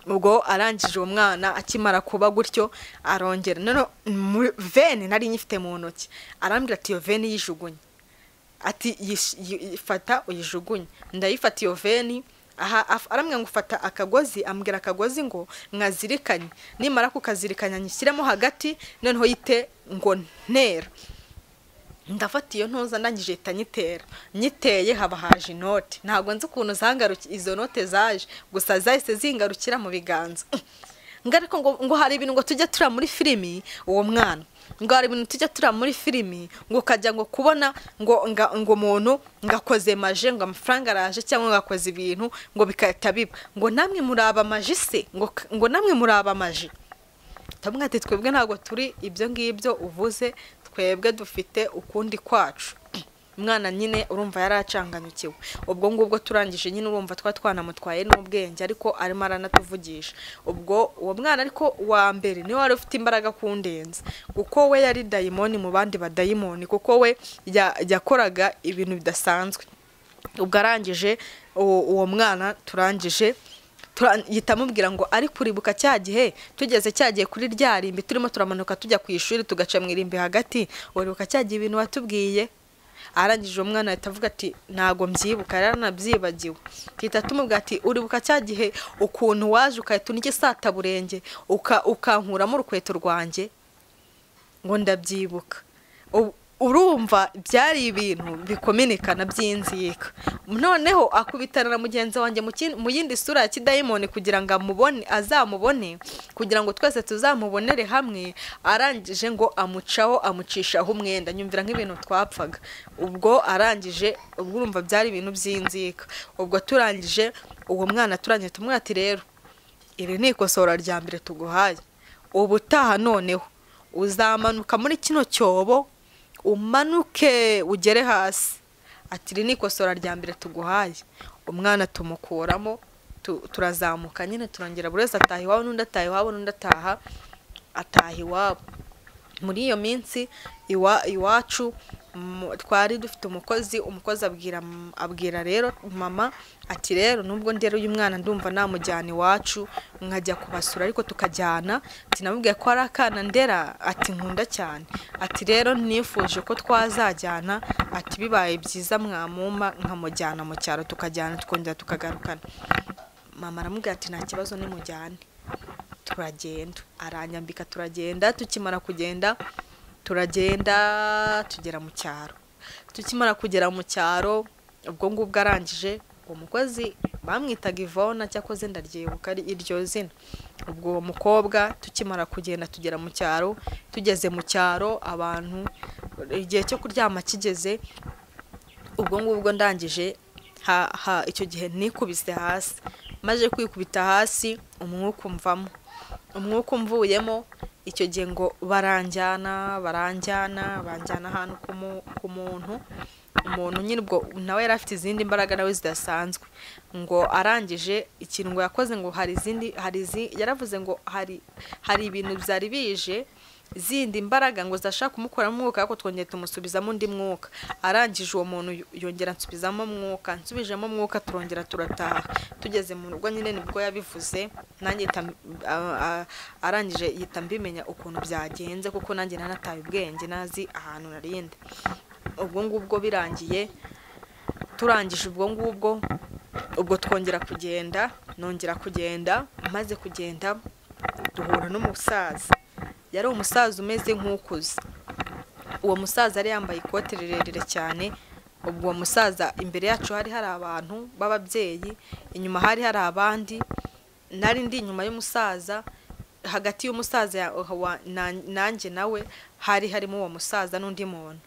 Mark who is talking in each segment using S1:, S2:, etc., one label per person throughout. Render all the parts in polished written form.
S1: ubwo arangije uwo mwana akimara kuba gutyo arongera none veni nari nyifite mu ntoki arambwira ati iyo veni yijugunye ati fata uyijugunye ndayifata iyo veni arambwira ngo ufata akagozi ambwira akagozi ngo mwazirikanye nimara kukazirikanya nyishyiremo hagati noneho yite ngo ntera ndafata iyo ntoza ndangije itanyitera nyiteye haba haje inote ntago nzi ukuntu zangarukiye izo note zaje gusa zahise zingarukira mu biganza ngariko ngo hari ibintu ngo tujya tura muri filimi uwo mwana ngo hari ibintu tujya tura muri filimi ngo kajya ngo kubona ngo umuntu ngakoze maje ngo amafaranga araje cyangwa ngakoze ibintu ngo bikahita biba ngo namwe muraba maje se ngo namwe muraba maje tamwate twebwe ntago turi ibyo ngibyo uvuze twebwe dufite ukundi kwacu umwana nyine urumva yaracanganyukiwe ubwo ngubwo turangije nyine urumva twanamutwaye n'ubwenge ariko arimo aranatuvugisha ubwo uwo mwana ariko wa mbere niwe wari ufite imbaraga kundenza kuko we yari dayimoni mu bandi badayimoni kuko we yakoraga ibintu bidasanzwe ubwo arangije uwo mwana turangije yitamubwira ngo ari kuribuka cyagihe tugeze cyagiye kuri ryarimbi turimo turamanuka tujya ku ishuri tugaca mwirimbi hagati uribuka cyagiye ibintu watubwiye arangije umwana atavuga ati nago mbyibuka yaranabyibagiwe kita tumubwira ati uribuka cyagihe ukuntu waje ukahita unike sataburenge ukankuramo urukweto rwanjye ngo ndabyibuka urumva byari ibintu bikominikana byinzika noneho akubitana na mugenzi wanjye mu yindi sura ya kidayimoni kugira ngo azamubone kugira ngo twese tuzamubonere hamwe arangije ngo amucishaho umwenda nyumvira nk'ibintu twapfaga ubwo arangije ubwo urumva byari ibintu byinzika ubwo turangije uwo mwana turangije tumwati rero iri ni ikosora rya mbere tuguhaye ubutaha noneho uzamanuka muri kino cyobo umanuke ugere hasi ati iri ni ikosora rya mbere tuguhaye umwana tumukuramo turazamuka nyine turongera buri wese ataha iwabo n'undi ataha iwabo n'undi ataha iwabo muri iyo minsi iwacu twari dufite umukozi abwira rero mama ati rero nubwo ndero uyu mwana ndumva namujyana iwacu nkajya kubasura ariko tukajyana ati namubwiye ko ari akana ndera ati nkunda cyane ati rero nifuje ko twazajyana ati bibaye byiza mwamuma nkamujyana mu cyaro tukajyana tukongera tukagarukana mama aramubwira ati nta kibazo nimujyane turagenda aranyambika turagenda tukimara kugenda tugera mu cyaro tukimara kugera mu cyaro ubwo ngubwo arangije uwo mukozi bamwitaga Ivona cyakoze ndaryibuka iryo zina ubwo uwo mukobwa tukimara kugenda tugera mu cyaro tugeze mu cyaro abantu igihe cyo kuryama kigeze ubwo ngubwo ndangije icyo gihe nikubise hasi maze kwikubita hasi umwuka umvuyemo icyo gihe ngo banjyana ahantu ku umuntu nyine ubwo nawe yari afite izindi mbaraga nawe zidasanzwe ngo arangije ikintu ngo yakoze ngo yaravuze ngo hari ibintu byari bije zindi imbaraga ngo zashaka kumukuramo umwuka ariko twongeye tumusubizamo undi mwuka arangije uwo muntu yongera nsubizamo mwuka nsubijemo mwuka turongera turataha tugeze mu rugo nyine nibwo yabivuze nanjye arangije yita mbimenya ukuntu byagenze kuko nanjye nanataye ubwenge nazi ahantu narinde ubwo ngubwo birangiye turangije ubwo twongera kugenda nongera kugenda maze kugenda duhura n'umusaza yari umusaza umeze nk'ukuze uwo musaza yari yambaye ikote rirerire cyane ubwo musaza imbere yacu hari abantu b'ababyeyi inyuma hari abandi nari ndi inyuma y'umusaza hagati y'umusaza nanjye nawe harimo uwo musaza n'undi muntu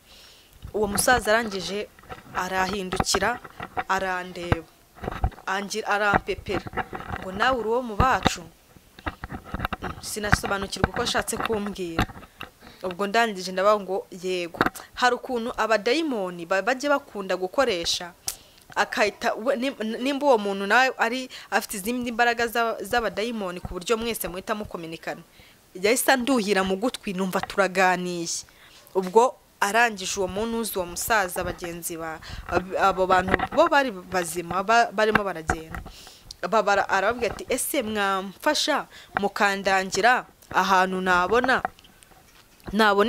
S1: uwo musaza arangije arahindukira arandeba arampepera ngo nawe uri uwo mu bacu sinasobanukirwa uko ashatse kumbwira ubwo ndangije ndabaho ngo yego hari ukuntu abadayimoni bajye bakunda gukoresha akayita nimba uwo muntu nawe ari afite izindi mbaraga z'abadayimoni ku buryo mwese muhita mukominikana yahise nduhira mu gutwi numva turaganiye ubwo arangije uwo muntu uzi uwo musaza bagenzi abo bantu bo bari bazima barimo baragenda babara arababwira ati ese mwamfasha mukandangira ahantu nabona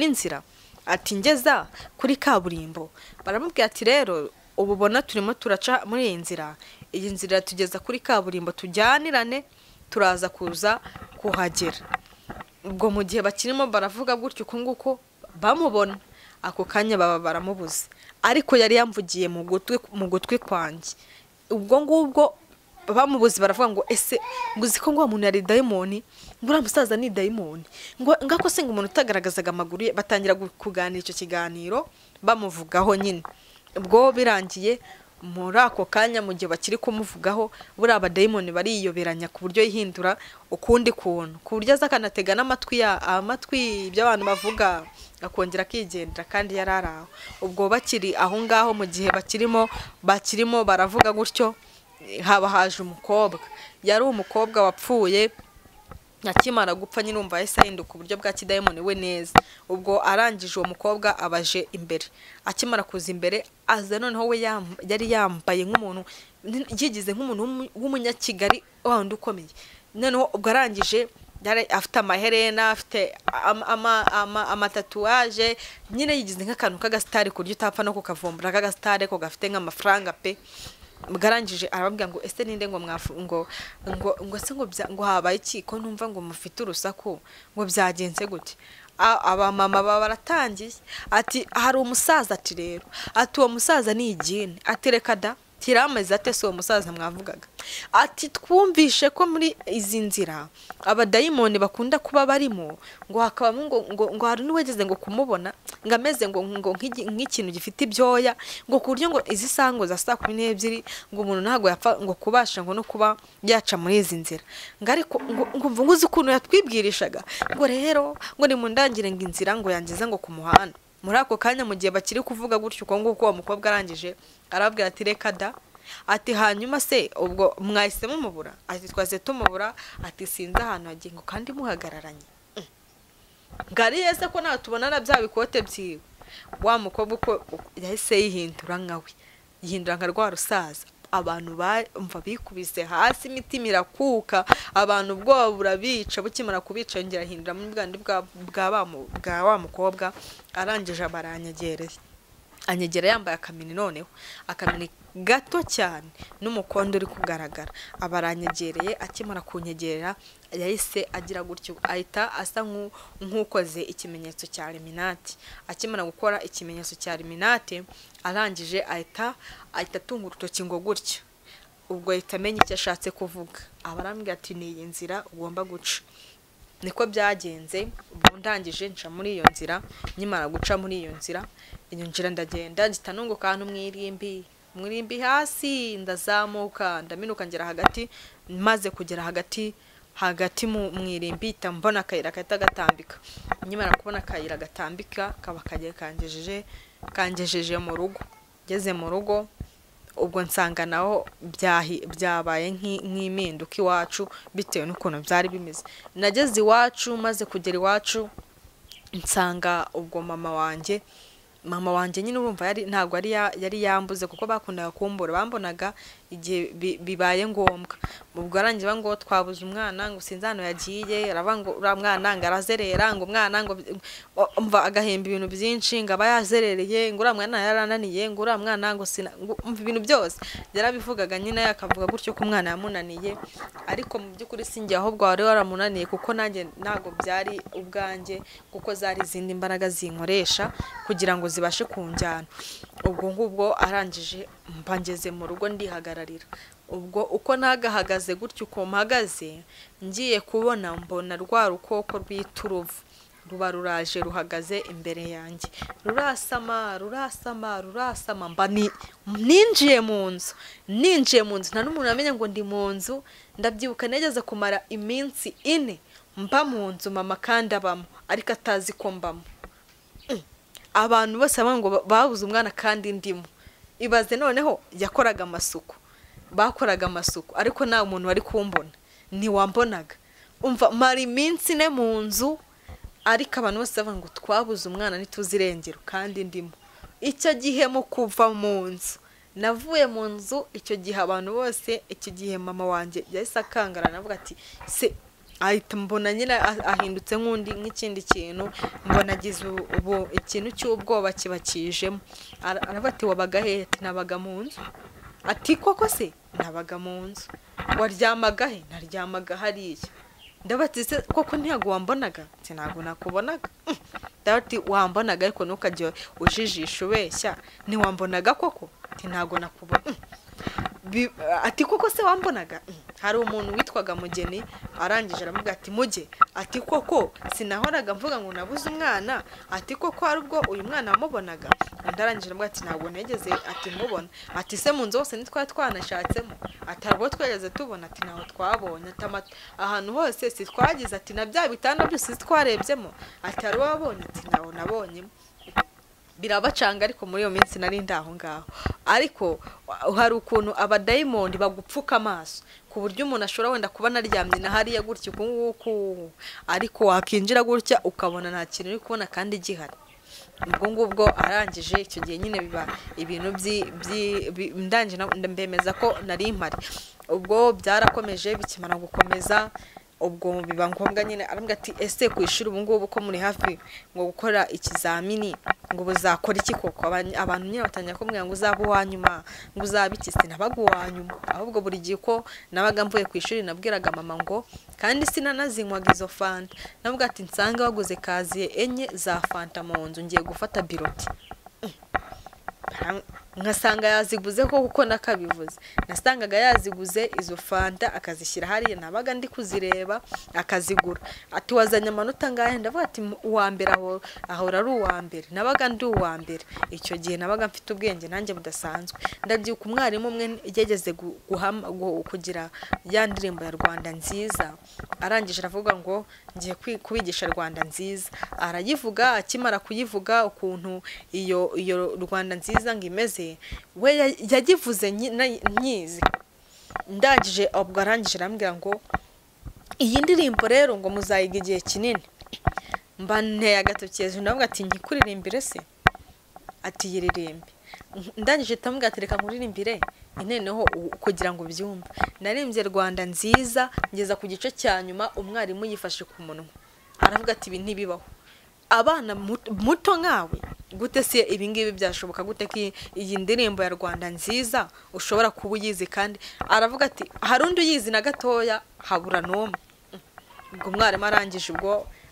S1: inzira, ati ngeza kuri kaburimbo. Baramubwira ati rero ubu bona turimo turaca muri iyi nzira, iyi nzira tugeza kuri kaburimbo, tujyanirane turaza kuza kuhagera. Ubwo mu gihe bakirimo baravuga gutyo uko nguko bamubona, ako kanya baba baramubuze, ariko yari yamvugiye mu gutwi kwanjye. Ubwo ngubwo bamubuze baravuga ngo ese nguzi ko ngo umuntu yari dayimoni, ngura musaza ni dayimoni, ngako se ngo umuntu utagaragazaga amaguru ye. Batangira kuganira icyo kiganiro bamuvugaho nyine. Ubwo birangiye muri ako kanya mu gihe bakiri kumuvugaho, buri abadayimoni bariyoberanya ku buryo yihindura ukundi kuntu, ku buryo aza kanatega amatwi by'abantu bavuga akongera akigendera kandi yararaho. Ubwo bakiri aho ngaho mu gihe bakirimo baravuga gutyo, haba haje umukobwa, yari umukobwa wapfuye. Akimara gupfa nyine umva yahise ahinduka uburyo bwa kidayimoni we neza. Ubwo arangije uwo mukobwa abaje imbere, akimara kuza imbere aza noneho we yari yambaye nk'umuntu, yigize nk'umuntu w'umunyakigali wundi ukomeye. Noneho ubwo arangije yari afite amaherena, afite amatatuwaje, nyine yigize nk'akantu k'agasitari kurya utapfa no kukavumbura, k'agasitari ko gafite nk'amafaranga pe. Bwarangije arababwira ngo ese ninde ngo se ngo habaye iki ko numva ngo mufite urusaku, ngo byagenze gute? Abamama baratangiye ati hari umusaza, ati rero ati uwo musaza ni igini, ati reka da tirameze ate so umusaza mwavugaga, ati twumvishe ko muri izi nzira abadayimoni bakunda kuba barimo, ngo hakabamo ngo hari n'uwegeze ngo kumubona ngo ameze ngo nk'ikintu gifite ibyoya, ngo ku buryo ngo izi sango za 12 ngo umuntu ntago yapfa ngo kubasha ngo no kuba yaca muri izi nzira. Ngo ariko ngo mvuguze ukuntu yatwibwirishaga ngo rero ngo ni mundangire ngo inzira ngo yangiza ngo ku muhanda. Muri ako kanya mu gihe bakiri kuvuga gutyo uko nguko uwo mukobwa arangije arabwira ati reka da, ati hanyuma se ubwo mwahise mumubura? Ati twaze tumubura, ati sinzi ahantu hagiye ngo kandi muhagararanye. Ngari yese ko natubonana bya bikote byiwe. Wa mukobwa uko yahise yihindura nkawe, yihindura nka rwa rusaza. Abantu bumva bikubise hasi, imitima irakuka, abantu ubwoba burabica. Bukimara kubica yongera hindura mu bwandi bwa wa mukobwa. Arangije abaranyegereye, anyegera yambaye akamini, noneho akamini gato cyane n'umukondo uri kugaragara. Abaranyegereye, akimara kunyegerera yahise agira gutyo, ahita asa nk'ukoze ikimenyetso cya Illuminati. Akimara gukora ikimenyetso cya Illuminati arangije ahita atunga urutoki ngo gutyo. Ubwo ahita amenya icyo ashatse kuvuga. Abarambwira ati ni iyi nzira ugomba guca. Niko byagenze. Ubwo ndangije nca muri iyo nzira. Nyimara guca muri iyo nzira ndagenda gitanunguka ahantu mwirimbi hasi, ndazamuka ndaminuka ngera hagati. Maze kugera hagati mu mwirimbi mbona akayira kahita gatambika. Nyimara kubona akayira gatambika kaba kagiye kangejeje mu rugo. Ngeze mu rugo ubwo nsanga naho byabaye nk'impinduka iwacu bitewe n'ukuntu byari bimeze. Nageze iwacu, maze kugera iwacu nsanga ubwo mama wanjye nyine urumva ntago yari yambuze, kuko bakundaga kumbura, bambonaga igihe bibaye ngombwa. Ubwo arangiye ngo twabuze umwana, ngo sinzi hano yagiye, aravuga ngo ura mwana ngo arazerera, ngo umwana ngo umva agahemba ibintu byinshi, ngo aba yazerereye, ngo ura mwana yarananiye, ngo ura mwana ngo umva ibintu byose yarabivugaga nyine, yakavuga gutyo ko umwana yamunaniye. Ariko mu by'ukuri sinjye ahubwo wari waramunaniye, kuko nanjye ntago byari ubwanjye, kuko zari izindi mbaraga zinkoresha kugira ngo zibashe kunjyana. Ubwo ngubwo arangije mbangeze mu rugo ndihagararira. Ubwo uko nagahagaze gutyo uko mpagaze, ngiye kubona mbona rwa rukoko rw'ituruvu ruba ruraje ruhagaze imbere yanjye, rurasama mba ninjiye mu nzu. Nta n'umuntu amenya ngo ndi mu nzu. Ndabyibuka negeze kumara iminsi 4 mba mu nzu, mama kandi abamo ariko atazi ko mbamo. Abantu bose ngo babuze umwana kandi ndimo. Ibaze noneho yakoraga amasuku, bakoraga amasuku, ariko nta muntu wari kumbona, ntiwambonaga. Umva mara iminsi 4 mu nzu, ariko abantu bose bavuga ngo twabuze umwana ntituzirengero kandi ndimo. Icyo gihe mu kuva mu nzu navuye mu nzu icyo gihe abantu bose, icyo gihe mama wanjye yahise akangara navuga ati se ahita mbona nyine ahindutse nk'undi nk'ikindi kintu, mbona agize ubu ikintu cy'ubwoba kiba kijemo. Aravuga ati wabaga hehe? Ati nabaga mu nzu. Ati koko se? Nabaga mu nzu. Waryamaga he? Naryamaga hariya. Ndabati se koko ntiyago wambonaga? Ati ntago nakubonaga. Ndabati wambonaga ariko ntukajye ujijisha ubeshya, ntiwambonaga koko? Ati ntago nakubona. Ati koko se wambonaga? Hari umuntu witwaga Mugeni arangije aravuga ati Muge, ati koko sinahoraga mvuga ngo nabuze umwana, ati koko hari ubwo uyu mwana wamubonaga? Ndarangije aravuga ati ntabwo negeze ati mubona. Ati se mu nzu hose nitwa twanashatsemo? Ati harwo twegeze tubona? Ati naho twabonye. Ati ahantu hose si twagize? Ati na bya bitanda byose twarebyemo? Ati hari wabonye? Ati naho nabonyemo. Birabacanga ariko muri iyo minsi nari ndaho ngaho. Ariko hari ukuntu abadayimondi bagupfuka amaso ku buryo umuntu ashobora wenda kuba naryamye na hariya gutyo nguko, ariko wakinjira gutya ukabona nta kintu uri kubona kandi gihari. Ubwo ngubwo arangije icyo gihe nyine biba ibintu ndangije ndembemeza ko nari impari. Ubwo byarakomeje bikimara gukomeza, ubwo biba ngombwa nyine arambwira ati ese ku ishuri ubu ngubu ko muri hafi ngo gukora ikizamini ngo buzakora iki koko? Abantu nyine batangira kumbwira ngo uzaba uwanyuma, ngo uzaba iki? Sinabaga uwanyuma, ahubwo buri gihe ko nabaga mvuye ku ishuri nabwiraga mama ngo, kandi sinanazinywaga izo fanta, navuga ati nsange waguze kaziye enye za fanta mu nzu ngiye gufata biroti. Nkasanga yaziguze ko kuko nakabivuze, nasangaga yaziguze izo fanta akazishyira hariya, nabaga ndi kuzireba akazigura. Ati wazanye amanota ngahe? Ndavuga ati uwa mbere ahora ari uwa mbere. Nabaga ndi uwa mbere, icyo gihe nabaga mfite ubwenge nanjye budasanzwe. Ndabyuka umwarimu umwe yageze kugira ya ndirimbo ya Rwanda nziza, arangije aravuga ngo ngiye kubigisha Rwanda nziza. Arayivuga, akimara kuyivuga ukuntu iyo Rwanda nziza ngo imeze, we yagivuze nyizi. Ndangije ubwo arangije arambwira ngo iyi ndirimbo rero ngo muzayiga igihe kinini. Mba nteye agatoki hejuru ndavuga ati nyikuririmbire se? Ati yiririmbe. Ndangije tambwira ati reka nkuririmbire noneho kugira ngo byumve. Naririmbye Rwanda nziza ngeza ku gice cya nyuma, umwarimu yifashe ku munwa aravuga ati ibi ntibibaho, abana muto nkawe gute se ibi ngibi byashoboka gute ko iyi ndirimbo ya Rwanda nziza ushobora kuba uyizi? Kandi aravuga ati hari undi uyizi na gatoya habura n'umwe. Ubwo umwarimu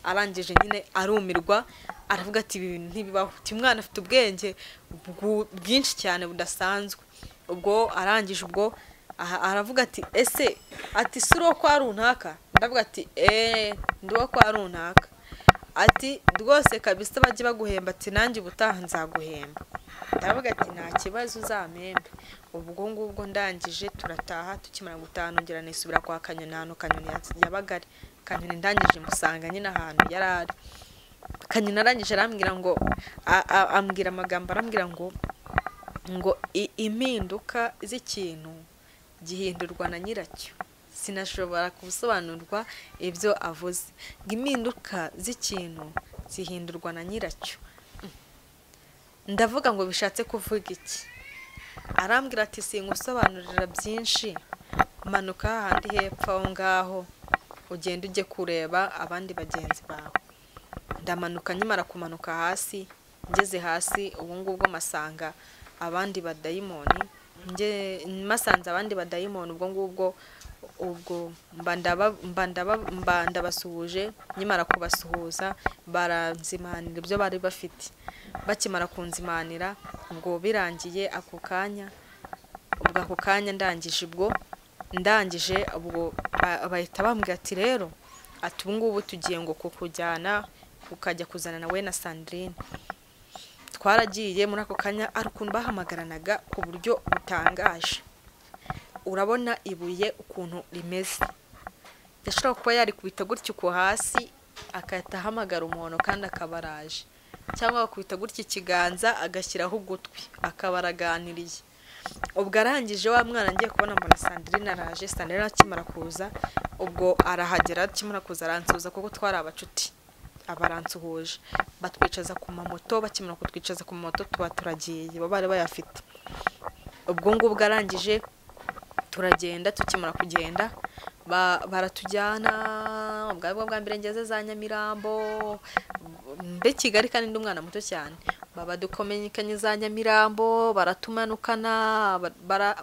S1: arangije nyine arumirwa, aravuga ati ibi ntibibaho, ati umwana afite ubwenge bwinshi cyane budasanzwe. Ubwo arangije ubwo aravuga ati ese ati suro kwa runaka? Ndavuga ati ndiwo kwa runaka. Ati rwose kabisa bajye baguhemba, ati nanjye ubutaha nzaguhemba. Ndavuga ati nta kibazo uzamembe. Ubwo ngubwo ndangije turataha, tukimara gutaha nongera nisubira kwa Kanyoni, ahantu Kanyoni yabagari. Kanyoni ndangije musanga nyine ahantu yarari. Kanyoni arangije arambwira ngo ambwira amagambo, arambwira ngo impinduka z'ikintu gihindurwa na nyiracyo. Sinashobora kubisobanurwa ibyo avuze. Impinduka z'ikintu zihindurwa na nyiracyo. Ndavuga ngo bishatse kuvuga iki? Arambwira ati singusobanurira byinshi, manuka handi hepfo aho ngaho ugenda ujye kureba abandi bagenzi bawe. Ndamanuka, nyimara kumanuka hasi, ngeze hasi ubu ngubwo masanga abandi badayimoni, masanze abandi badayimoni. Ubwo mba ndabasuhuje, nyimara kubasuhuza baranzimanira ibyo bari bafite. Bakimara kunzimanira ubwo birangiye ako kanya ndangije ubwo bahita bambwira ati rero ati ubu ngubu tugiye ngo kukujyana ukajya kuzana nawe na Sandrine. Twaragiye muri ako kanya ari ukuntu bahamagaranaga ku buryo butangaje. Urabona ibuye ukuntu rimeze, yashobora kuba yari kubita gutyo ku hasi akahita ahamagara umuntu kandi akabaraje, cyangwa akubita gutyo ikiganza agashyiraho ugutwi akabaraganiriye. Ubwo arangije wa mwana ngiye kubona mbona Sandrine araje. Sandrine akimara kuza ubwo arahagera, akimara kuza aransuhuza kuko twari abacuti, abaransuhuje. Batwicaza ku mamoto, bakimara kutwicaza ku mamoto tuba turagiye, bo bari bayafite. ubwo ngubwo arangije turagenda, tukimara kugenda baratujyana ubwo bwa mbere ngeze za Nyamirambo mbe Kigali kandi ndi umwana muto cyane, badukomenyekanye za Nyamirambo baratumanukana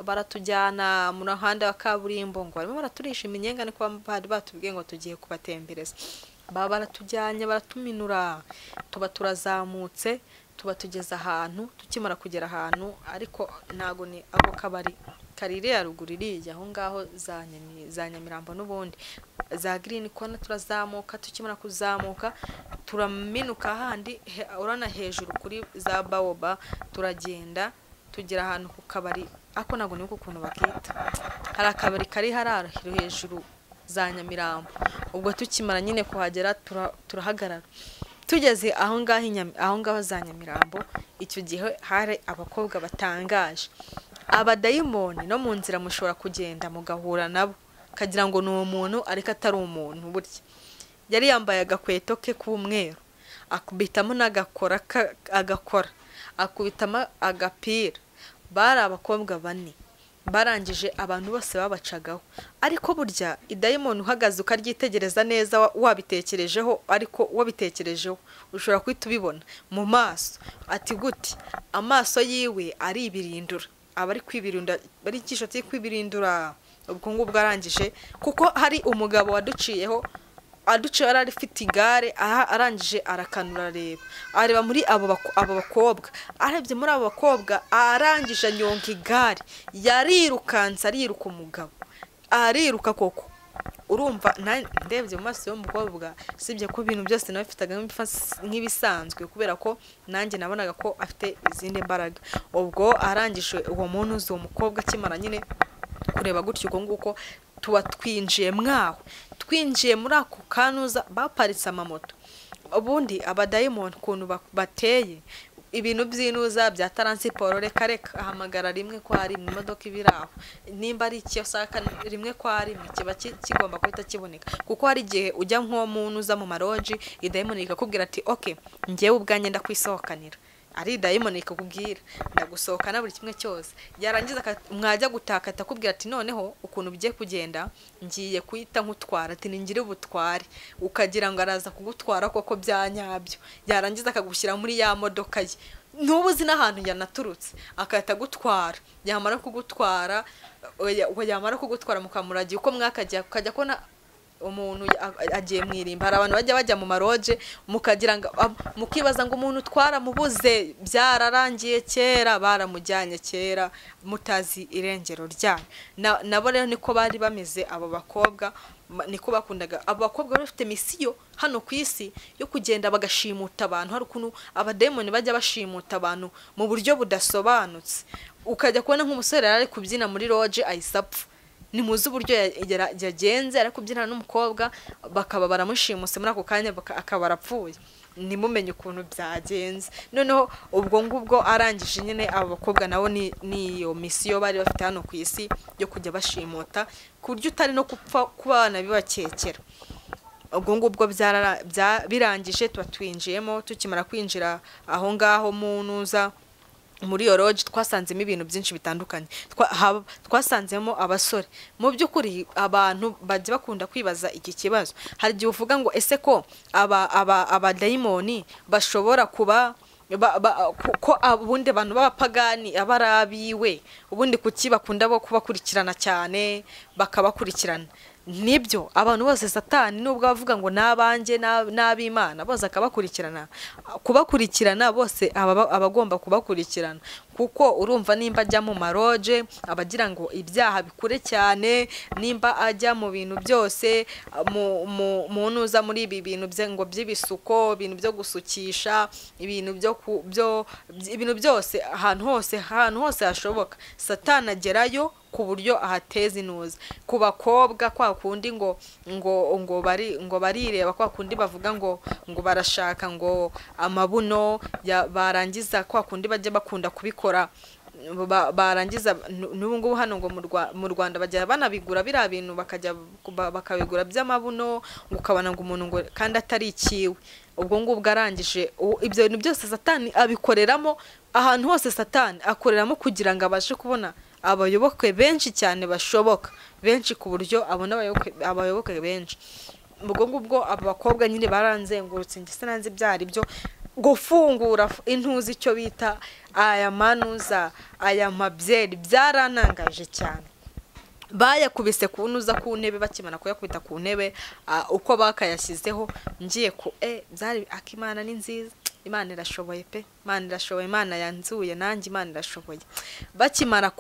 S1: baratujyana mu muhanda wa kaburimbo ngo barimo baraturisha iminyenga ni kwa bari batubwiye ngo tugiye kubatembereza, baratujyanye baratuminura turazamutse tugeze ahantu, tukimara kugera ahantu ariko ntago ni ako kabari karire ya ruguru iriya aho ngaho za Nyamirambo n'ubundi za Green Corner, turazamuka tukimara kuzamuka turaminuka handi urana hejuru kuri za Baoba, turagenda tugera ahantu ku kabari ako nago niko ukuntu bakita, hari akabari kari harara hejuru za Nyamirambo. Ubwo tukimara nyine kuhagera turahagarara, tugeze aho ngaho za Nyamirambo, icyo gihe hari abakobwa batangaje, abadayimoni no mu nzira mushobora kugenda mugahura nabo kagira ngo ni umuntu ariko atari umuntu. Burya yari yambaye agakweto ke k'umweru, akubitamo n'agakora akubitamo agapira, bari abakobwa bane, barangije abantu bose babacagaho. Ariko burya idayimoni uhagaze ukaryitegereza neza wabitekerejeho, ariko wabitekerejeho ushobora kwita ubibona mu maso, ati gute amaso yiwe ari ibirindura, abari kwibirunda bari kishoti kwibirindura. Ubwo ngubwo arangije kuko hari umugabo waduciyeho ari afite igare, arangije arakanura areba muri abo bakobwa, arebye muri abo bakobwa arangije anyonga igare, yarirukansa ariruka umugabo ariruka koko. Urumva ndebye mu maso y'umukobwa, sibye ko ibintu byose nawe bifitaga nk'ibisanzwe kubera ko nanjye nabonaga ko afite izindi mbaraga. Ubwo arangije uwo muntu uwo mukobwa akimara nyine kureba gutyo uko nguko tuba twinjiye muri ako kanuza baparitse amamoto. Ubundi abadayimoni ukuntu bateye ibintu by'inuza bya taransiporo, reka ahamagara rimwe kwa rimwe imodoka ibiraho, nimba ari icyo saka rimwe kwa rimwe kiba kigomba guhita kiboneka, kuko hari igihe ujya nko muntu uza mu maroji idayimoni ikakubwira ati okay ngewe ubwanjye ndakwisohokanira, ari idayimoni ikakubwira ndagusohokana buri kimwe cyose, yarangiza mwajya gutaka atakubwira ati noneho ukuntu bigiye kugenda ngiye kuhita nkutwara, ati ningire ubutware, ukagira ngo araza kugutwara koko byanyabyo, yarangiza akagushyira muri ya modoka ye ntubuzi n'ahantu yanaturutse, akahita gutwara, yamara kugutwara mukamuragiye uko mwakajya ukajya kona umuntu agiye mwirimba. Hari abantu bajya mu maroje mukagira ngo mukibaza ngo umuntu twara mubuze, byararangiye kera, baramujyanye kera mutazi irengero ryayo. Nabo rero niko bari bameze abo bakobwa, niko bakundaga. Abo bakobwa bafite misiyo hano ku isi yo kugenda bagashimuta abantu. Hari ukuntu abademoni bajya bashimuta abantu mu buryo budasobanutse, ukajya kubona nk'umusore ari kubyina muri roje ayisapfa, ni muzi uburyo yagenze ari kubyina n'umukobwa, bakaba baramushimuse muri ako kanya akaba arapfuye, nimumenye ukuntu byagenze. Noneho ubwo ngubwo arangije nyine abo bakobwa nabo niyo misiyo bari bafite hano ku isi yo kujya bashimuta ku buryo utari no kupfa kubana bibakekera. Ubwo ngubwo birangije tuba twinjiyemo, tukimara kwinjira aho ngaho munuza muri iyo lodge twasanzemo ibintu byinshi bitandukanye. Twasanzemo abasore. Mu by'ukuri abantu bajya bakunda kwibaza iki kibazo, hari igihe uvuga ngo ese ko abadayimoni bashobora kuba ko abundi abantu b'abapagani abarabiwe, ubundi kuki bakunda bo kubakurikirana cyane bakabakurikirana? Nibyo abantu bose Satani nubwo bavuga ngo nabanjye n'abimana bose kubakurikirana bose abagomba kubakurikirana, kuko urumva nimba ajya mu maroje abagira ngo ibyaha bikure cyane, nimba ajya mu bintu byose mu nuza muri ibi bintu ngo by'ibisuko, ibintu byo gusukisha, ibintu byose ahantu hose hashoboka Satani agerayo ku buryo ahateza inuza. Ku bakobwa kwa kundi ngo barireba, kwa kundi bavuga ngo barashaka ngo amabuno barangiza, kwa kundi bajya bakunda kubikora barangiza n'ubu ngubu hano ngo mu Rwanda bajya banabigura biriya bintu bakajya bakabigura by'amabuno ngo ukabona ngo umuntu ngo kandi atari ikiwe. Ubwo ngubwo arangije ibyo bintu byose Satani abikoreramo, ahantu hose Satani akoreramo kugira ngo abashe kubona abayoboke benshi cyane bashoboka, benshi ku buryo abona abayoboke benshi. Ubwo ngubwo abakobwa nyine baranzengurutse ngise nanze byari byo gufungura intuzi icyo bita aya manuza aya mabyeri byaranangaje cyane. Bayakubise kunuza ku ntebe, bakimana kuyakubita ku ntebe uko bakayashyizeho ngiye ku byari akimana ni nziza, Imana irashoboye pe, Imana irashoboye, Imana yanzuye nanjye, Imana irashoboye. Bakimara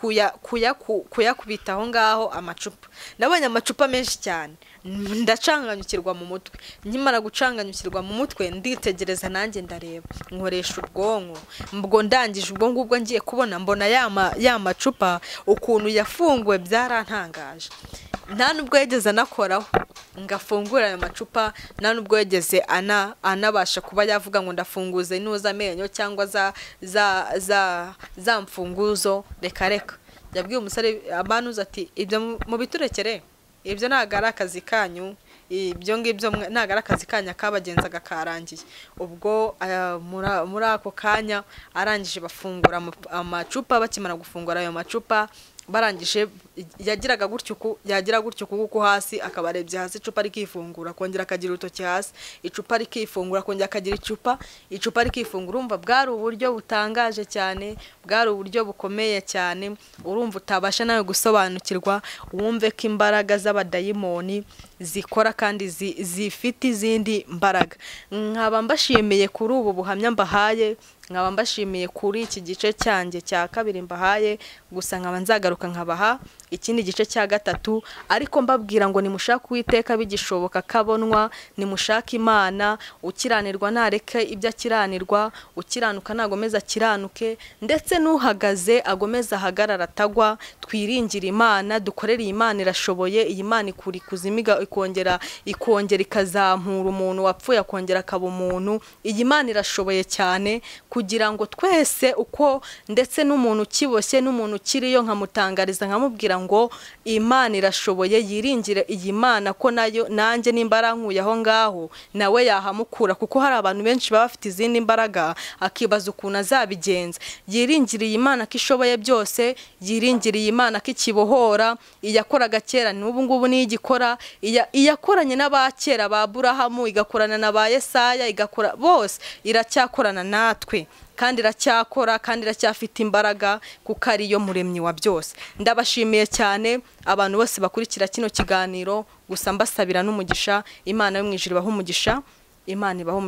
S1: kuyakubita aho ngaho amacupa, nabonye amacupa menshi cyane, ndacanganyukirwa mu mutwe. Nkimara gucanganyukirwa mu mutwe nditegereza nanjye ndareba, nkoresha ubwonko. Mbwo ndangije ubwo ngubwo ngiye kubona mbona ya macupa ukuntu yafunguwe byarantangaje. Nta nubwo yegeze anakoraho ngafungura ayo macupa, nta nubwo yegeze anabasha kuba yavuga ngo ndafunguze inuza amenyo cyangwa za mfunguzo. Reka yabwiye umusore abanuza ati ibyo mu biturekere, ibyo ntago ari akazi kanyu, ibyo ngibyo ntago ari akazi kanya kabagenzaga karangiye. Ubwo muri ako kanya arangije bafungura amacupa. Bakimara gufungura ayo macupa barangije yagira gutyo kuko hasi akabarebye hasi, icupa rikifungura kongera akagira urutoki hasi, icupa rikifungura kongera akagira icupa rikifungura. Urumva bwari uburyo butangaje cyane, bwari uburyo bukomeye cyane, urumva utabasha nawe gusobanukirwa. Wumve ko imbaraga z'abadayimoni zikora kandi zifite izindi mbaraga. Nkaba mbashimiye kuri ubu buhamya mbahaye, nkaba mbashimiye kuri iki gice cyanjye cya kabiri mbahaye. Gusa nkaba nzagaruka nkabaha ikindi gice cya gatatu, ariko mbabwira ngo nimushaka Uwiteka bigishoboka kabonwa, nimushaka Imana. Ukiranirwa nareke ibyo akiranirwa, ukiranuka nagomeza akiranuke, ndetse n'uhagaze agomeza ahagarara atagwa. Twiringire Imana, dukorere Imana irashoboye. Iyi Mana ikuri kuzimiga ikongera ikazampura umuntu wapfuye akongera akaba umuntu. Iyi Mana irashoboye cyane, kugira ngo twese uko ndetse n'umuntu kiboshye n'umuntu kiriyo nkamutangariza nkamubwira ngo Imana irashoboye. Yiringire iyi Mana ko nayo nanjye nimbara nkuye aho ngaho nawe yahamukura, kuko hari abantu benshi baba bafite izindi mbaraga akibaza ukuntu azabigenza. Yiringire iyi Mana ko ishoboye byose, yiringire iyi Mana ko ikibohora. Iyakoraga kera n'ubu ngubu niyo igikora, iyakoranye n'abakera ba Aburahamu, igakorana na ba Yesaya, igakora bose, iracyakorana natwe kandi iracyakora kandi iracyafite imbaraga, kuko ariyo muremyi wa byose. Ndabashimiye cyane abantu bose bakurikira kino kiganiro, gusa mbasabira n'umugisha. Imana yo mu ijuru ibahe umugisha, Imana ibahe